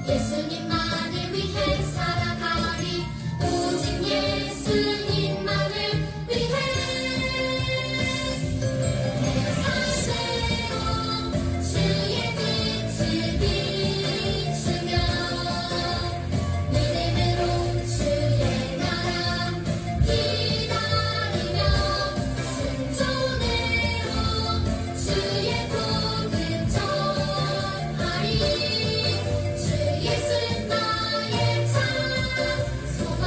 예수님만을 위해 살아가리 오직 예수님만을 위해 내 삶대로 주의 빛을 비추며 믿음으로 주의 나라 기다리며 순종으로 주의 복음 전하리 주 예수 나의 참 소망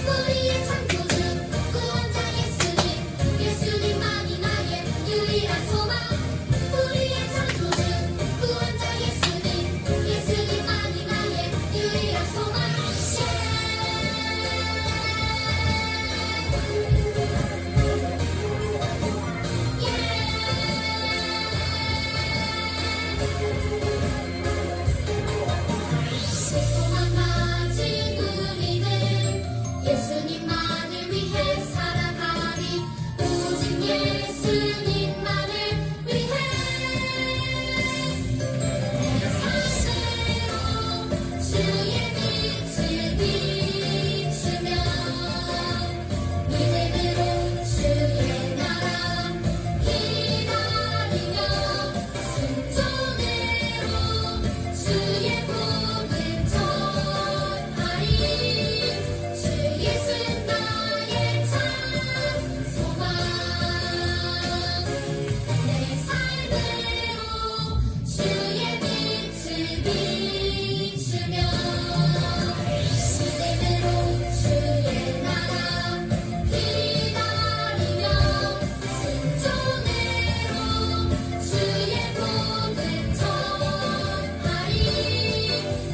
우리의 창조주 구원자 예수님 예수님만이 나의 유일한 소망 우리의 창조주 구원자 예수님 예수님만이 나의 유일한 소망 소망 가진 우리는 예수님만을 위해 살아가리 오직 예수님만을 위해 내 삶대로 주의 빛을 비추며 믿음으로 주의 나라 기다리며 순종으로 주의 복음 전하리 주 예수 나의 참 소망 내 삶대로 주의 빛을 비추며 믿음으로 주의 나라 기다리며 순종으로 주의 복음 전하리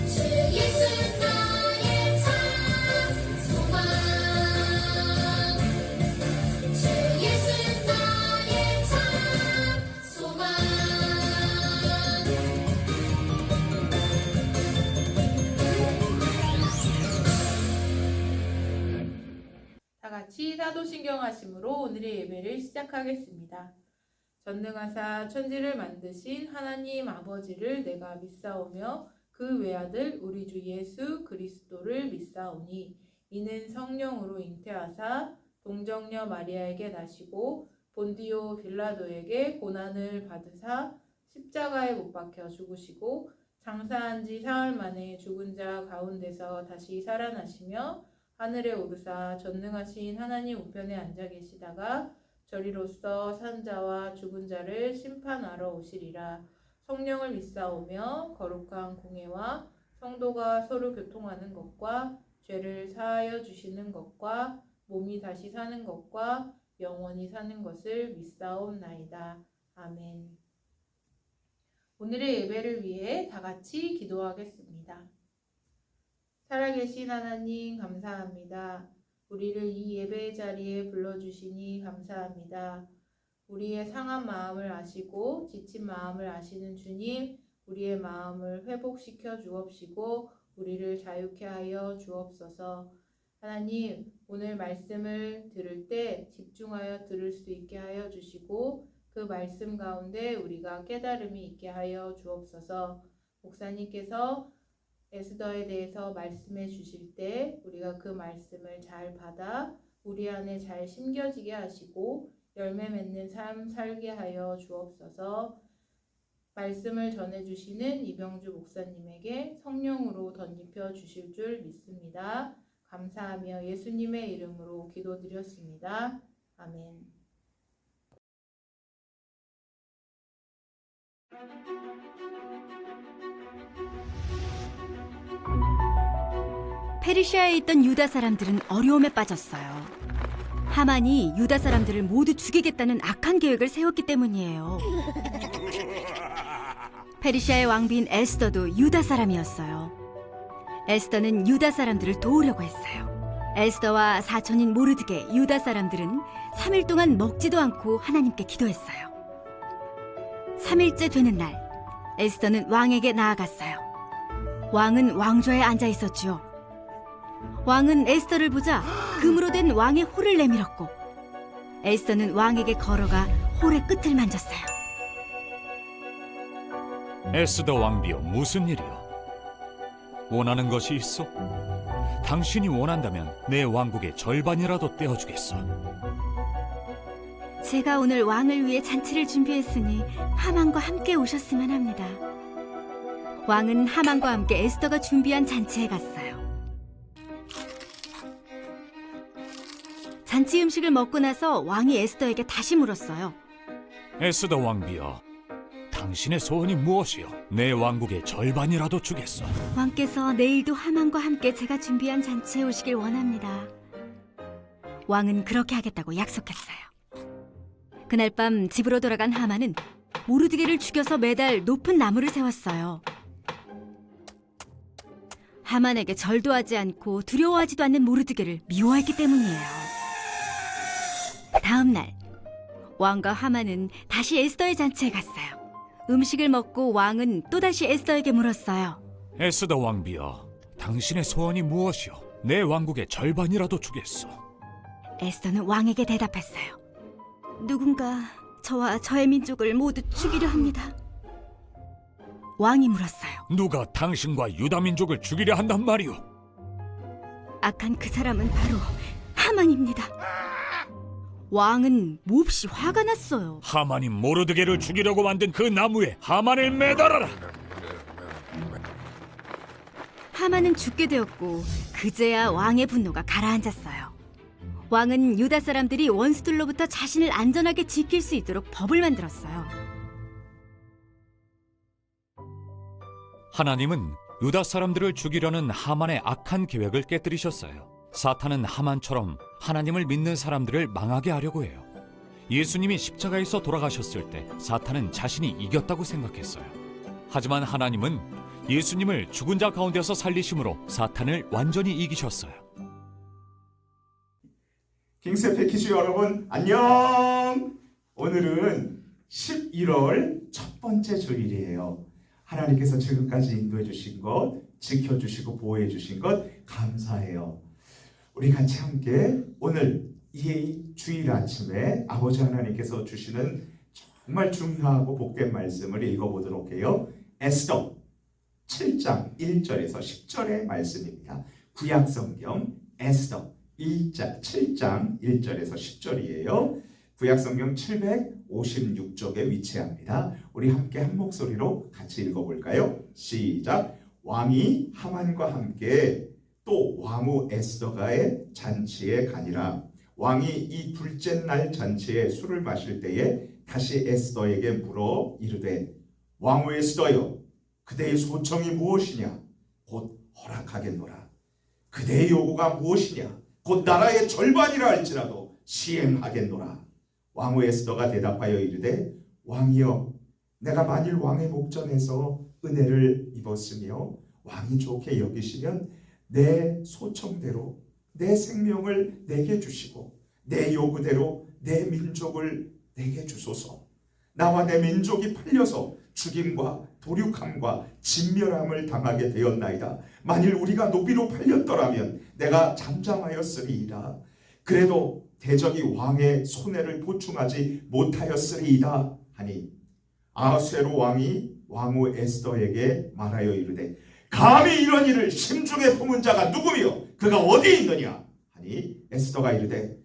주 예수 나의 참 소망 주 예수 나의 참 소망 다 같이 사도신경 하심으로 오늘의 예배를 시작하겠습니다. 전능하사 천지를 만드신 하나님 아버지를 내가 믿사오며 그 외아들 우리 주 예수 그리스도를 믿사오니 이는 성령으로 잉태하사 동정녀 마리아에게 나시고 본디오 빌라도에게 고난을 받으사 십자가에 못 박혀 죽으시고 장사한 지 사흘 만에 죽은 자 가운데서 다시 살아나시며 하늘에 오르사 전능하신 하나님 우편에 앉아 계시다가 저리로서 산 자와 죽은 자를 심판하러 오시리라. 성령을 믿사오며 거룩한 공회와 성도가 서로 교통하는 것과 죄를 사하여 주시는 것과 몸이 다시 사는 것과 영원히 사는 것을 믿사옵나이다. 아멘. 오늘의 예배를 위해 다 같이 기도하겠습니다. 살아계신 하나님 감사합니다. 우리를 이 예배의 자리에 불러주시니 감사합니다. 우리의 상한 마음을 아시고 지친 마음을 아시는 주님, 우리의 마음을 회복시켜 주옵시고 우리를 자유케 하여 주옵소서. 하나님, 오늘 말씀을 들을 때 집중하여 들을 수 있게 하여 주시고 그 말씀 가운데 우리가 깨달음이 있게 하여 주옵소서. 목사님께서 에스더에 대해서 말씀해 주실 때 우리가 그 말씀을 잘 받아 우리 안에 잘 심겨지게 하시고 열매 맺는 삶 살게 하여 주옵소서. 말씀을 전해주시는 이병주 목사님에게 성령으로 덧입혀 주실 줄 믿습니다. 감사하며 예수님의 이름으로 기도드렸습니다. 아멘. 페르시아에 있던 유다 사람들은 어려움에 빠졌어요. 하만이 유다 사람들을 모두 죽이겠다는 악한 계획을 세웠기 때문이에요. 페르시아의 왕비인 에스더도 유다 사람이었어요. 에스더는 유다 사람들을 도우려고 했어요. 에스더와 사촌인 모르드게 유다 사람들은 3일 동안 먹지도 않고 하나님께 기도했어요. 3일째 되는 날, 에스더는 왕에게 나아갔어요. 왕은 왕좌에 앉아 있었지요. 왕은 에스더를 보자 금으로 된 왕의 호를 내밀었고, 에스더는 왕에게 걸어가 홀의 끝을 만졌어요. 에스더 왕비여, 무슨 일이요? 원하는 것이 있어? 당신이 원한다면 내 왕국의 절반이라도 떼어주겠어. 제가 오늘 왕을 위해 잔치를 준비했으니 하만과 함께 오셨으면 합니다. 왕은 하만과 함께 에스더가 준비한 잔치에 갔어요. 잔치 음식을 먹고 나서 왕이 에스더에게 다시 물었어요. 에스더 왕비여, 당신의 소원이 무엇이요? 내 왕국의 절반이라도 주겠어. 왕께서 내일도 하만과 함께 제가 준비한 잔치에 오시길 원합니다. 왕은 그렇게 하겠다고 약속했어요. 그날 밤 집으로 돌아간 하만은 모르드게를 죽여서 매달 높은 나무를 세웠어요. 하만에게 절도 하지 않고 두려워하지도 않는 모르드게를 미워했기 때문이에요. 다음 날 왕과 하만은 다시 에스더의 잔치에 갔어요. 음식을 먹고 왕은 또다시 에스더에게 물었어요. 에스더 왕비여, 당신의 소원이 무엇이요? 내 왕국의 절반이라도 주겠어. 에스더는 왕에게 대답했어요. 누군가 저와 저의 민족을 모두 죽이려 합니다. 왕이 물었어요. 누가 당신과 유다 민족을 죽이려 한단 말이오? 악한 그 사람은 바로 하만입니다. 왕은 몹시 화가 났어요. 하만이 모르드게를 죽이려고 만든 그 나무에 하만을 매달아라. 하만은 죽게 되었고 그제야 왕의 분노가 가라앉았어요. 왕은 유다 사람들이 원수들로부터 자신을 안전하게 지킬 수 있도록 법을 만들었어요. 하나님은 유다 사람들을 죽이려는 하만의 악한 계획을 깨뜨리셨어요. 사탄은 하만처럼 하나님을 믿는 사람들을 망하게 하려고 해요. 예수님이 십자가에서 돌아가셨을 때 사탄은 자신이 이겼다고 생각했어요. 하지만 하나님은 예수님을 죽은 자 가운데서 살리심으로 사탄을 완전히 이기셨어요. 킹스 패키지 여러분 안녕. 오늘은 11월 첫 번째 주일이에요. 하나님께서 지금까지 인도해 주신 것, 지켜주시고 보호해 주신 것 감사해요. 우리 같이 함께 오늘 이 주일 아침에 아버지 하나님께서 주시는 정말 중요하고 복된 말씀을 읽어보도록 해요. 에스더 7장 1절에서 10절의 말씀입니다. 구약성경 에스더 7장 1절에서 10절이에요. 구약성경 756쪽에 위치합니다. 우리 함께 한 목소리로 같이 읽어볼까요? 시작. 왕이 하만과 함께 또 왕후 에스더가의 잔치에 가니라. 왕이 이 둘째 날 잔치에 술을 마실 때에 다시 에스더에게 물어 이르되 왕후 에스더여, 그대의 소청이 무엇이냐? 곧 허락하겠노라. 그대의 요구가 무엇이냐? 곧 나라의 절반이라 할지라도 시행하겠노라. 왕후 에스더가 대답하여 이르되 왕이여, 내가 만일 왕의 목전에서 은혜를 입었으며 왕이 좋게 여기시면 내 소청대로 내 생명을 내게 주시고 내 요구대로 내 민족을 내게 주소서. 나와 내 민족이 팔려서 죽임과 도륙함과 진멸함을 당하게 되었나이다. 만일 우리가 노비로 팔렸더라면 내가 잠잠하였으리이다. 그래도 대적이 왕의 손해를 보충하지 못하였으리이다 하니 아하수에로 왕이 왕후 에스더에게 말하여 이르되 감히 이런 일을 심중에 품은 자가 누구며 그가 어디에 있느냐 하니 에스더가 이르되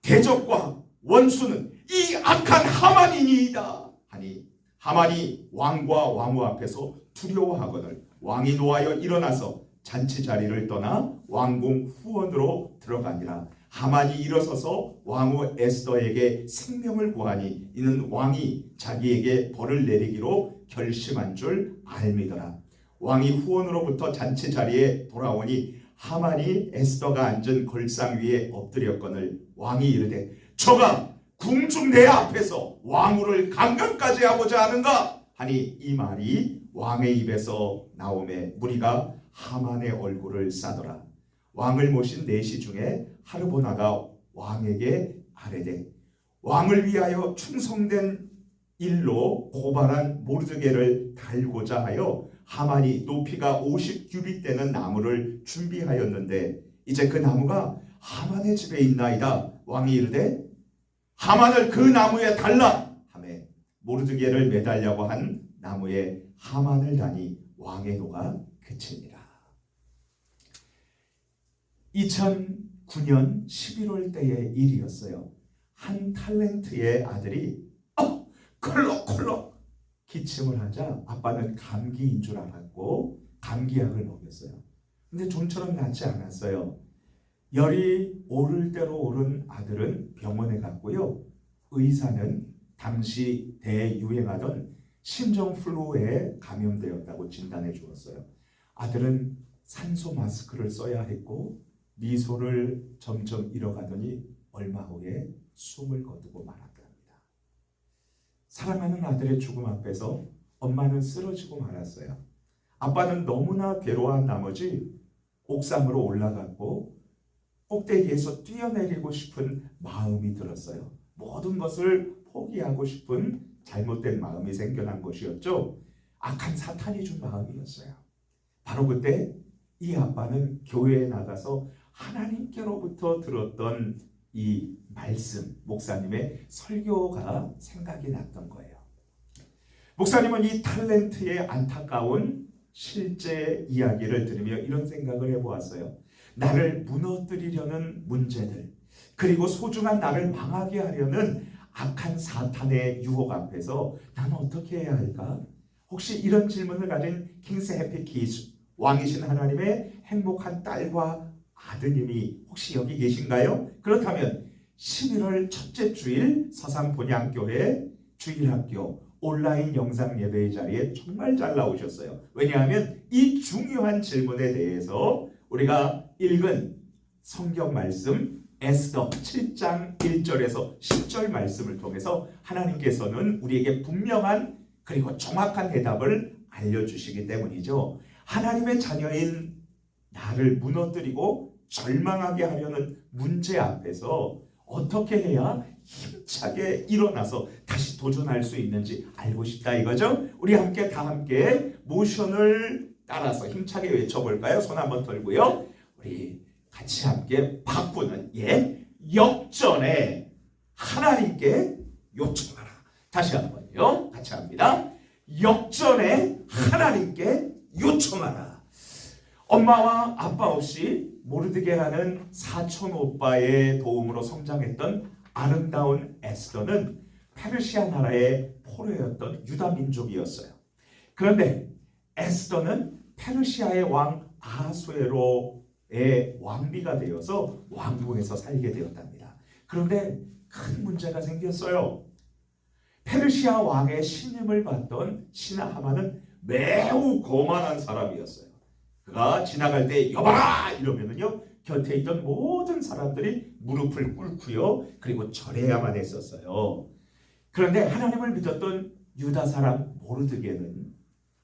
대적과 원수는 이 악한 하만이니이다 하니 하만이 왕과 왕후 앞에서 두려워하거늘 왕이 노하여 일어나서 잔치 자리를 떠나 왕궁 후원으로 들어가니라. 하만이 일어서서 왕후 에스더에게 생명을 구하니 이는 왕이 자기에게 벌을 내리기로 결심한 줄 알미더라. 왕이 후원으로부터 잔치 자리에 돌아오니 하만이 에스더가 앉은 걸상 위에 엎드렸거늘 왕이 이르되 저가 궁중 내 앞에서 왕후를 강간까지 하고자 하는가 하니 이 말이 왕의 입에서 나오매 무리가 하만의 얼굴을 싸더라. 왕을 모신 내시 중에 하르보나가 왕에게 아뢰되 왕을 위하여 충성된 일로 고발한 모르드게를 달고자 하여 하만이 높이가 50규빗 되는 나무를 준비하였는데 이제 그 나무가 하만의 집에 있나이다. 왕이 이르되 하만을 그 나무에 달라. 모르드게를 매달려고 한 나무에 하만을 다니 왕의 노가 그치니라. 2009년 11월 때의 일이었어요. 한 탤런트의 아들이 콜록콜록 기침을 하자 아빠는 감기인 줄 알았고 감기약을 먹였어요. 근데 좀처럼 낫지 않았어요. 열이 오를 대로 오른 아들은 병원에 갔고요. 의사는 당시 대유행하던 심정플루에 감염되었다고 진단해 주었어요. 아들은 산소 마스크를 써야 했고 미소를 점점 잃어가더니 얼마 후에 숨을 거두고 말았답니다. 사랑하는 아들의 죽음 앞에서 엄마는 쓰러지고 말았어요. 아빠는 너무나 괴로워한 나머지 옥상으로 올라갔고 꼭대기에서 뛰어내리고 싶은 마음이 들었어요. 모든 것을 포기하고 싶은 잘못된 마음이 생겨난 것이었죠. 악한 사탄이 준 마음이었어요. 바로 그때 이 아빠는 교회에 나가서 하나님께로부터 들었던 이 말씀, 목사님의 설교가 생각이 났던 거예요. 목사님은 이 탤런트의 안타까운 실제 이야기를 들으며 이런 생각을 해보았어요. 나를 무너뜨리려는 문제들, 그리고 소중한 나를 망하게 하려는 악한 사탄의 유혹 앞에서 나는 어떻게 해야 할까? 혹시 이런 질문을 가진 킹스 헤피키스, 왕이신 하나님의 행복한 딸과 아드님이 혹시 여기 계신가요? 그렇다면 11월 첫째 주일 서산본향교회 주일학교 온라인 영상 예배의 자리에 정말 잘 나오셨어요. 왜냐하면 이 중요한 질문에 대해서 우리가 읽은 성경 말씀 에스더 7장 1절에서 10절 말씀을 통해서 하나님께서는 우리에게 분명한 그리고 정확한 대답을 알려주시기 때문이죠. 하나님의 자녀인 나를 무너뜨리고 절망하게 하려는 문제 앞에서 어떻게 해야 힘차게 일어나서 다시 도전할 수 있는지 알고 싶다 이거죠. 우리 다 함께 모션을 따라서 힘차게 외쳐볼까요? 손 한번 들고요. 우리 같이 함께 바꾸는 역전에 하나님께 요청하라. 다시 한번요. 같이 합니다. 역전에 하나님께 요청하라. 엄마와 아빠 없이 모르드게라는 사촌 오빠의 도움으로 성장했던 아름다운 에스더는 페르시아 나라의 포로였던 유다 민족이었어요. 그런데 에스더는 페르시아의 왕 아하수에로의 왕비가 되어서 왕궁에서 살게 되었답니다. 그런데 큰 문제가 생겼어요. 페르시아 왕의 신임을 받던 신하 하만은 매우 거만한 사람이었어요. 그가 지나갈 때 여봐라 이러면은요 곁에 있던 모든 사람들이 무릎을 꿇고요 그리고 절해야만 했었어요. 그런데 하나님을 믿었던 유다 사람 모르드게는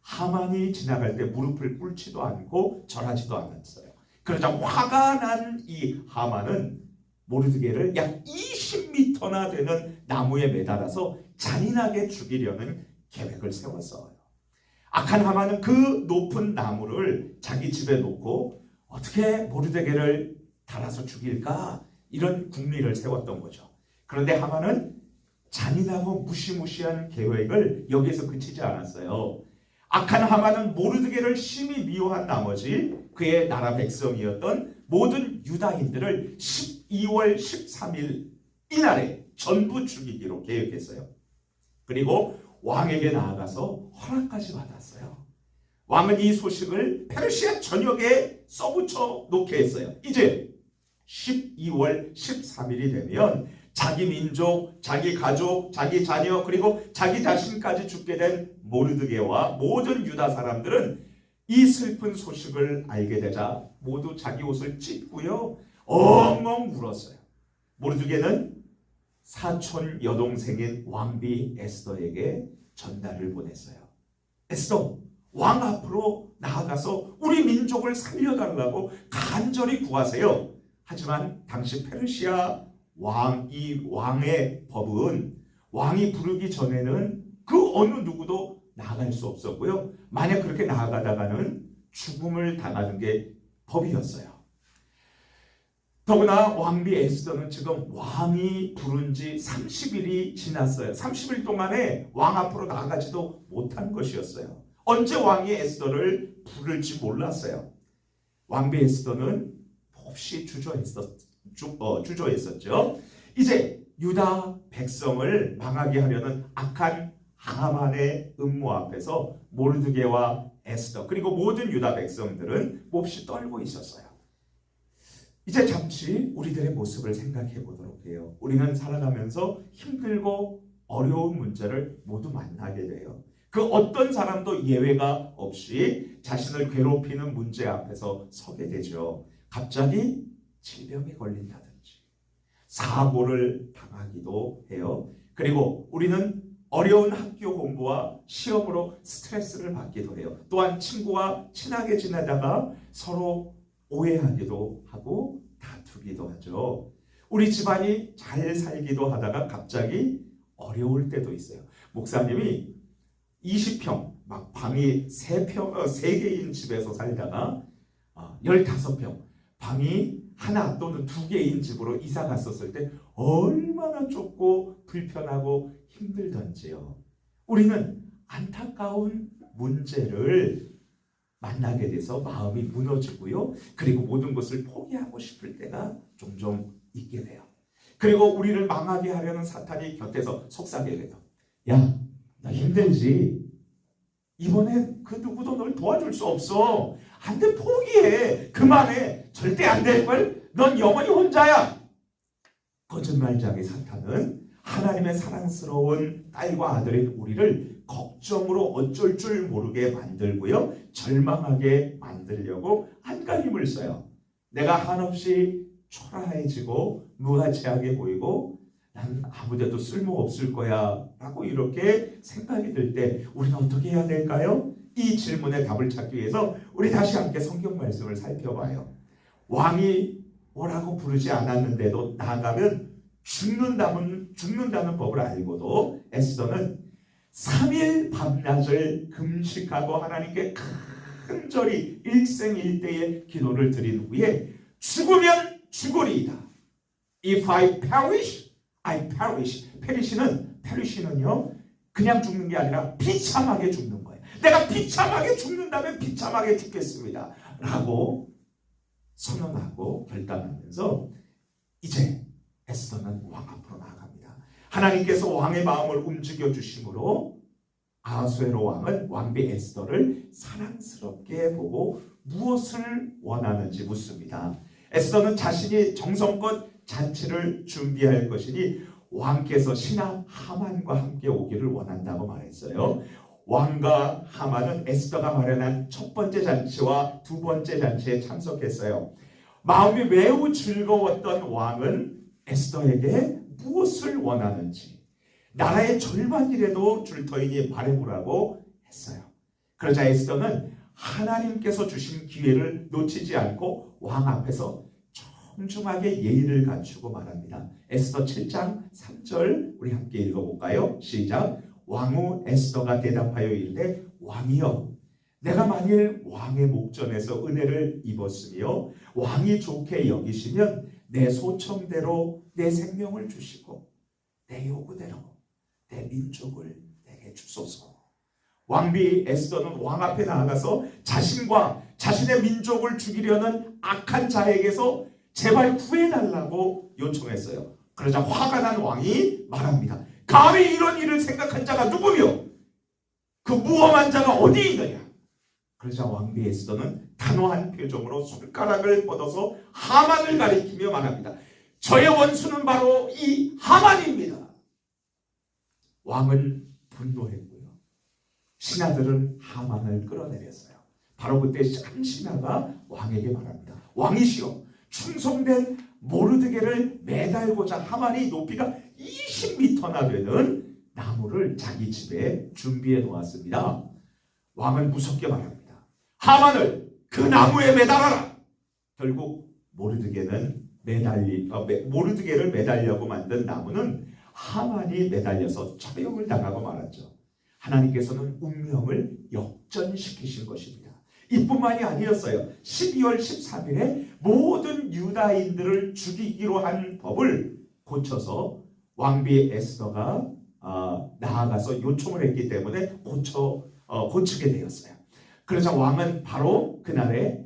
하만이 지나갈 때 무릎을 꿇지도 않고 절하지도 않았어요. 그러자 화가 난 이 하만은 모르드게를 약 20m나 되는 나무에 매달아서 잔인하게 죽이려는 계획을 세웠어요. 악한 하만은 그 높은 나무를 자기 집에 놓고 어떻게 모르드게를 달아서 죽일까 이런 궁리를 세웠던 거죠. 그런데 하만은 잔인하고 무시무시한 계획을 여기에서 그치지 않았어요. 악한 하만은 모르드게를 심히 미워한 나머지 그의 나라 백성이었던 모든 유다인들을 12월 13일 이날에 전부 죽이기로 계획했어요. 그리고 왕에게 나아가서 허락까지 받았어요. 왕은 이 소식을 페르시아 전역에 써붙여 놓게 했어요. 이제 12월 13일이 되면 자기 민족, 자기 가족, 자기 자녀 그리고 자기 자신까지 죽게 된 모르드게와 모든 유다 사람들은 이 슬픈 소식을 알게 되자 모두 자기 옷을 찢고요 엉엉 울었어요. 모르드게는 사촌 여동생인 왕비 에스더에게 전달을 보냈어요. 에스더, 왕 앞으로 나아가서 우리 민족을 살려달라고 간절히 구하세요. 하지만 당시 페르시아 왕의 법은 왕이 부르기 전에는 그 어느 누구도 나아갈 수 없었고요. 만약 그렇게 나아가다가는 죽음을 당하는 게 법이었어요. 더구나 왕비 에스더는 지금 왕이 부른 지 30일이 지났어요. 30일 동안에 왕 앞으로 나가지도 못한 것이었어요. 언제 왕이 에스더를 부를지 몰랐어요. 왕비 에스더는 몹시 주저했었죠. 이제 유다 백성을 망하게 하려는 악한 하만의 음모 앞에서 모르드게와 에스더 그리고 모든 유다 백성들은 몹시 떨고 있었어요. 이제 잠시 우리들의 모습을 생각해 보도록 해요. 우리는 살아가면서 힘들고 어려운 문제를 모두 만나게 돼요. 그 어떤 사람도 예외가 없이 자신을 괴롭히는 문제 앞에서 서게 되죠. 갑자기 질병에 걸린다든지 사고를 당하기도 해요. 그리고 우리는 어려운 학교 공부와 시험으로 스트레스를 받기도 해요. 또한 친구와 친하게 지내다가 서로 오해하기도 하고 다투기도 하죠. 우리 집안이 잘 살기도 하다가 갑자기 어려울 때도 있어요. 목사님이 20평, 막 방이 3개인 집에서 살다가 15평, 방이 하나 또는 2개인 집으로 이사 갔었을 때 얼마나 좁고 불편하고 힘들던지요. 우리는 안타까운 문제를 만나게 돼서 마음이 무너지고요. 그리고 모든 것을 포기하고 싶을 때가 종종 있게 돼요. 그리고 우리를 망하게 하려는 사탄이 곁에서 속삭여요. 야, 나 힘들지? 이번엔 그 누구도 널 도와줄 수 없어. 안 돼, 포기해. 그만해. 절대 안 될걸? 넌 영원히 혼자야. 거짓말쟁이 사탄은 하나님의 사랑스러운 딸과 아들인 우리를 걱정으로 어쩔 줄 모르게 만들고요. 절망하게 만들려고 안간 힘을 써요. 내가 한없이 초라해지고 무가치하게 보이고 난 아무데도 쓸모없을 거야 라고 이렇게 생각이 들 때 우리는 어떻게 해야 될까요? 이 질문에 답을 찾기 위해서 우리 다시 함께 성경 말씀을 살펴봐요. 왕이 뭐라고 부르지 않았는데도 나아가면 죽는다는 법을 알고도 에스더는 3일 밤낮을 금식하고 하나님께 간절히 일생일대의 기도를 드린 후에 죽으면 죽으리이다. If I perish, I perish. 페리시는요 그냥 죽는 게 아니라 비참하게 죽는 거예요. 내가 비참하게 죽는다면 비참하게 죽겠습니다 라고 선언하고 결단하면서 이제 에스더는 왕 앞으로 나아갑니다. 하나님께서 왕의 마음을 움직여 주심으로 아하수에로 왕은 왕비 에스더를 사랑스럽게 보고 무엇을 원하는지 묻습니다. 에스더는 자신이 정성껏 잔치를 준비할 것이니 왕께서 신하 하만과 함께 오기를 원한다고 말했어요. 왕과 하만은 에스더가 마련한 첫 번째 잔치와 두 번째 잔치에 참석했어요. 마음이 매우 즐거웠던 왕은 에스더에게 무엇을 원하는지 나라의 절반이라도 줄 터이니 말해보라고 했어요. 그러자 에스더는 하나님께서 주신 기회를 놓치지 않고 왕 앞에서 정중하게 예의를 갖추고 말합니다. 에스더 7장 3절 우리 함께 읽어볼까요? 시작. 왕후 에스더가 대답하여 이르되 왕이여 내가 만일 왕의 목전에서 은혜를 입었으며 왕이 좋게 여기시면 내 소청대로 내 생명을 주시고 내 요구대로 내 민족을 내게 주소서. 왕비 에스더는 왕 앞에 나아가서 자신과 자신의 민족을 죽이려는 악한 자에게서 제발 구해달라고 요청했어요. 그러자 화가 난 왕이 말합니다. 감히 이런 일을 생각한 자가 누구며 그 무엄한 자가 어디 있느냐. 그러자 왕비 에스더는 단호한 표정으로 손가락을 뻗어서 하만을 가리키며 말합니다. 저의 원수는 바로 이 하만입니다. 왕은 분노했고요. 신하들은 하만을 끌어내렸어요. 바로 그때 한 신하가 왕에게 말합니다. 왕이시여 충성된 모르드게를 매달고자 하만이 높이가 20m나 되는 나무를 자기 집에 준비해 놓았습니다. 왕은 무섭게 말합니다. 하만을 그 나무에 매달아라. 결국 모르드게를 매달려고 만든 나무는 하만이 매달려서 처형을 당하고 말았죠. 하나님께서는 운명을 역전시키신 것입니다. 이뿐만이 아니었어요. 12월 13일에 모든 유다인들을 죽이기로 한 법을 고쳐서 왕비 에스더가 나아가서 요청을 했기 때문에 고치게 되었어요. 그러자 왕은 바로 그날에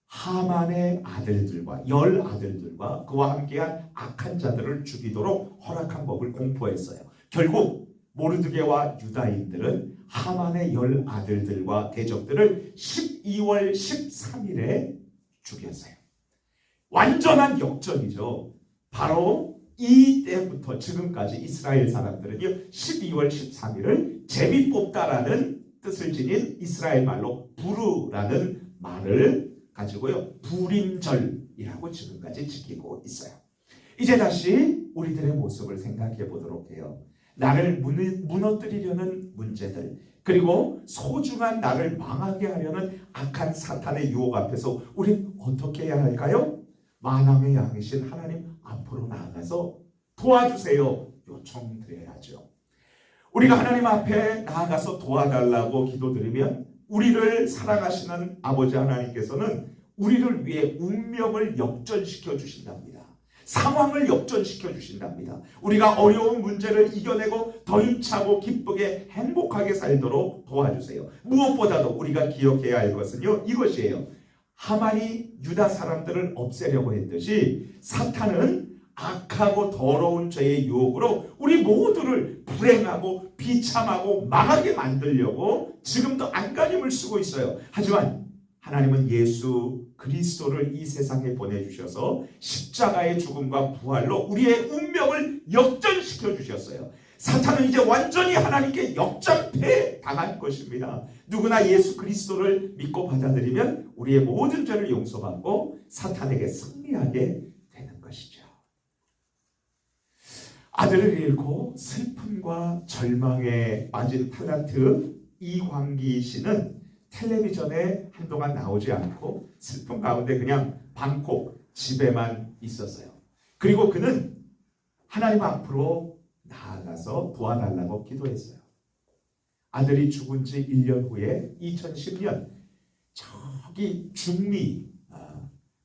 하만의 아들들과 10아들들과 그와 함께한 악한 자들을 죽이도록 허락한 법을 공포했어요. 결국 모르드게와 유다인들은 하만의 10아들들과 대적들을 12월 13일에 죽였어요. 완전한 역전이죠. 바로 이때부터 지금까지 이스라엘 사람들은요 12월 13일을 제비 뽑다라는 뜻을 지닌 이스라엘 말로 부르라는 말을 가지고요 불임절이라고 지금까지 지키고 있어요. 이제 다시 우리들의 모습을 생각해 보도록 해요. 나를 무너뜨리려는 문제들, 그리고 소중한 나를 망하게 하려는 악한 사탄의 유혹 앞에서 우린 어떻게 해야 할까요? 만왕의 양이신 하나님 앞으로 나아가서 도와주세요 요청드려야죠. 우리가 하나님 앞에 나아가서 도와달라고 기도드리면 우리를 사랑하시는 아버지 하나님께서는 우리를 위해 운명을 역전시켜 주신답니다. 상황을 역전시켜 주신답니다. 우리가 어려운 문제를 이겨내고 더 힘차고 기쁘게 행복하게 살도록 도와주세요. 무엇보다도 우리가 기억해야 할 것은요 이것이에요. 하만이 유다 사람들을 없애려고 했듯이 사탄은 악하고 더러운 죄의 유혹으로 우리 모두를 불행하고 비참하고 망하게 만들려고 지금도 안간힘을 쓰고 있어요. 하지만 하나님은 예수 그리스도를 이 세상에 보내주셔서 십자가의 죽음과 부활로 우리의 운명을 역전시켜 주셨어요. 사탄은 이제 완전히 하나님께 역전패 당할 것입니다. 누구나 예수 그리스도를 믿고 받아들이면 우리의 모든 죄를 용서받고 사탄에게 승리하게 되는 것이죠. 아들을 잃고 슬픔과 절망에 빠진 탤런트 이광기 씨는 텔레비전에 한동안 나오지 않고 슬픔 가운데 그냥 방콕 집에만 있었어요. 그리고 그는 하나님 앞으로 나아가서 도와달라고 기도했어요. 아들이 죽은 지 1년 후에 2010년 저기 중미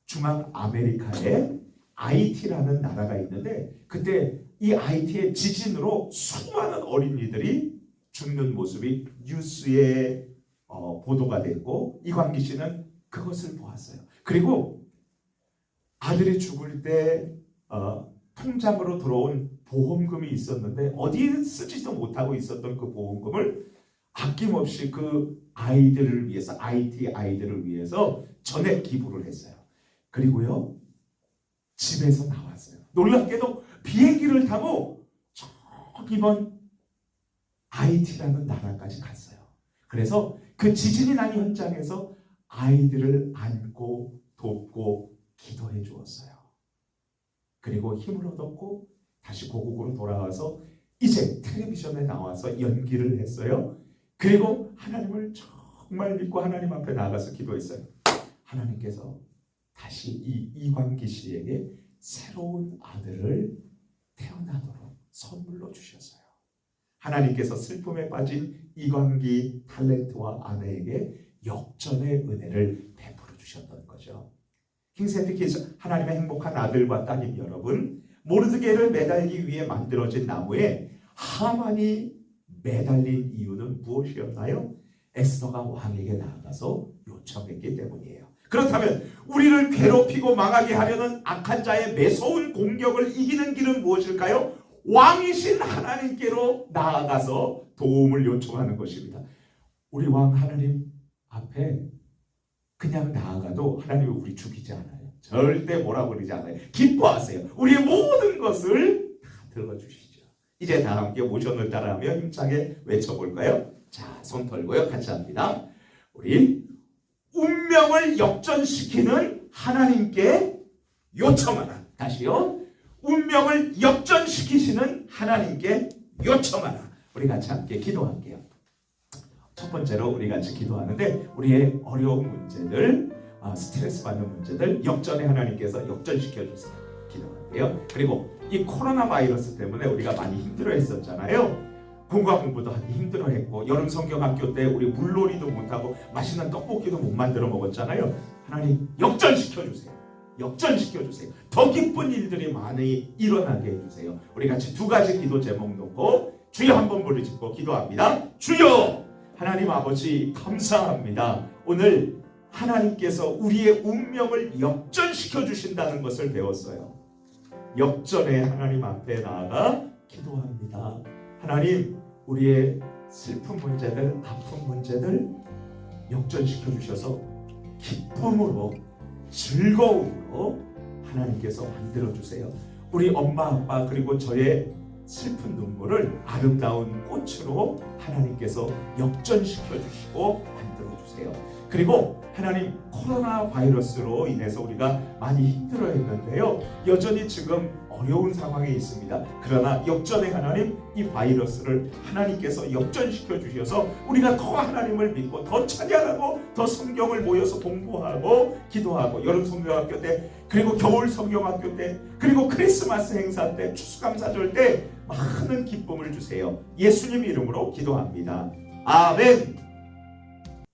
중앙아메리카에 아이티라는 나라가 있는데 그때 이 아이티의 지진으로 수많은 어린이들이 죽는 모습이 뉴스에 보도가 됐고 이광기 씨는 그것을 보았어요. 그리고 아들이 죽을 때 통장으로 들어온 보험금이 있었는데 어디에 쓰지도 못하고 있었던 그 보험금을 아낌없이 그 아이들을 위해서 IT 아이들을 위해서 전액 기부를 했어요. 그리고요 집에서 나왔어요. 놀랍게도 비행기를 타고 저기 먼 IT라는 나라까지 갔어요. 그래서 그 지진이 난 현장에서 아이들을 안고 돕고 기도해 주었어요. 그리고 힘을 얻었고 다시 고국으로 돌아와서 이제 텔레비전에 나와서 연기를 했어요. 그리고 하나님을 정말 믿고 하나님 앞에 나가서 기도했어요. 하나님께서 다시 이 이광기 씨에게 새로운 아들을 태어나도록 선물로 주셨어요. 하나님께서 슬픔에 빠진 이광기 탤런트와 아내에게 역전의 은혜를 베풀어 주셨던 거죠. 킹세트키즈 하나님의 행복한 아들과 따님 여러분, 모르드게를 매달기 위해 만들어진 나무에 하만이 매달린 이유는 무엇이었나요? 에스더가 왕에게 나아가서 요청했기 때문이에요. 그렇다면 우리를 괴롭히고 망하게 하려는 악한 자의 매서운 공격을 이기는 길은 무엇일까요? 왕이신 하나님께로 나아가서 도움을 요청하는 것입니다. 우리 왕 하나님 앞에 그냥 나아가도 하나님은 우리 죽이지 않아요. 절대 뭐라고 그러지 않아요. 기뻐하세요. 우리의 모든 것을 다 들어주시죠. 이제 다 함께 모션을 따라하며 힘차게 외쳐볼까요? 자, 손 털고요. 같이 합니다. 우리 운명을 역전시키는 하나님께 요청하라. 다시요. 운명을 역전시키시는 하나님께 요청하라. 우리 같이 함께 기도할게요. 첫 번째로 우리 같이 기도하는데 우리의 어려운 문제들, 스트레스 받는 문제들 역전의 하나님께서 역전시켜 주세요. 기도할게요. 그리고 이 코로나 바이러스 때문에 우리가 많이 힘들어 했었잖아요. 공과 공부도 하기 힘들어했고 여름 성경학교 때 우리 물놀이도 못하고 맛있는 떡볶이도 못 만들어 먹었잖아요. 하나님 역전시켜 주세요. 역전시켜 주세요. 더 기쁜 일들이 많이 일어나게 해주세요. 우리 같이 두 가지 기도 제목 놓고 주여 한번 부르짖고 기도합니다. 주여! 하나님 아버지 감사합니다. 오늘 하나님께서 우리의 운명을 역전시켜 주신다는 것을 배웠어요. 역전의 하나님 앞에 나아가 기도합니다. 하나님, 우리의 슬픈 문제들, 아픈 문제들 역전시켜 주셔서 기쁨으로, 즐거움으로 하나님께서 만들어 주세요. 우리 엄마, 아빠 그리고 저의 슬픈 눈물을 아름다운 꽃으로 하나님께서 역전시켜 주시고 만들어 주세요. 그리고 하나님, 코로나 바이러스로 인해서 우리가 많이 힘들어했는데요. 여전히 지금 어려운 상황에 있습니다. 그러나 역전의 하나님, 이 바이러스를 하나님께서 역전시켜 주셔서 우리가 더 하나님을 믿고 더 찬양하고 더 성경을 모여서 공부하고 기도하고 여름 성경학교 때 그리고 겨울 성경학교 때 그리고 크리스마스 행사 때 추수감사절 때 많은 기쁨을 주세요. 예수님 이름으로 기도합니다. 아멘.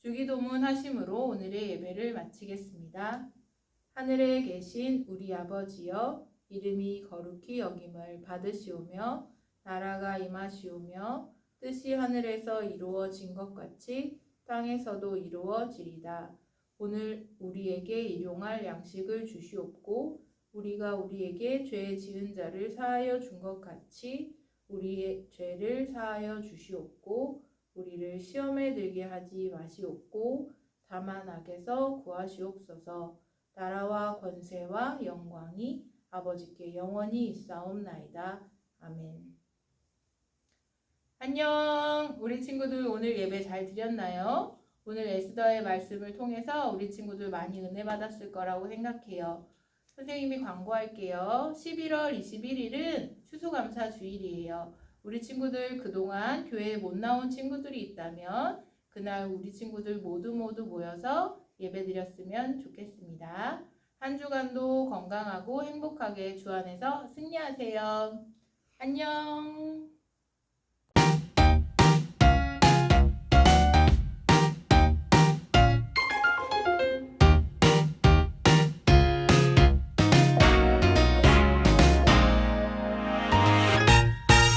주기도문 하심으로 오늘의 예배를 마치겠습니다. 하늘에 계신 우리 아버지여, 이름이 거룩히 여김을 받으시오며 나라가 임하시오며 뜻이 하늘에서 이루어진 것 같이 땅에서도 이루어지리다. 오늘 우리에게 일용할 양식을 주시옵고 우리가 우리에게 죄 지은 자를 사하여 준 것 같이 우리의 죄를 사하여 주시옵고 우리를 시험에 들게 하지 마시옵고 다만 악에서 구하시옵소서. 나라와 권세와 영광이 아버지께 영원히 있사옵나이다. 아멘. 안녕. 우리 친구들 오늘 예배 잘 드렸나요? 오늘 에스더의 말씀을 통해서 우리 친구들 많이 은혜 받았을 거라고 생각해요. 선생님이 광고할게요. 11월 21일은 추수감사 주일이에요. 우리 친구들 그동안 교회에 못 나온 친구들이 있다면 그날 우리 친구들 모두 모여서 예배 드렸으면 좋겠습니다. 한 주간도 건강하고 행복하게 주 안에서 승리하세요. 안녕.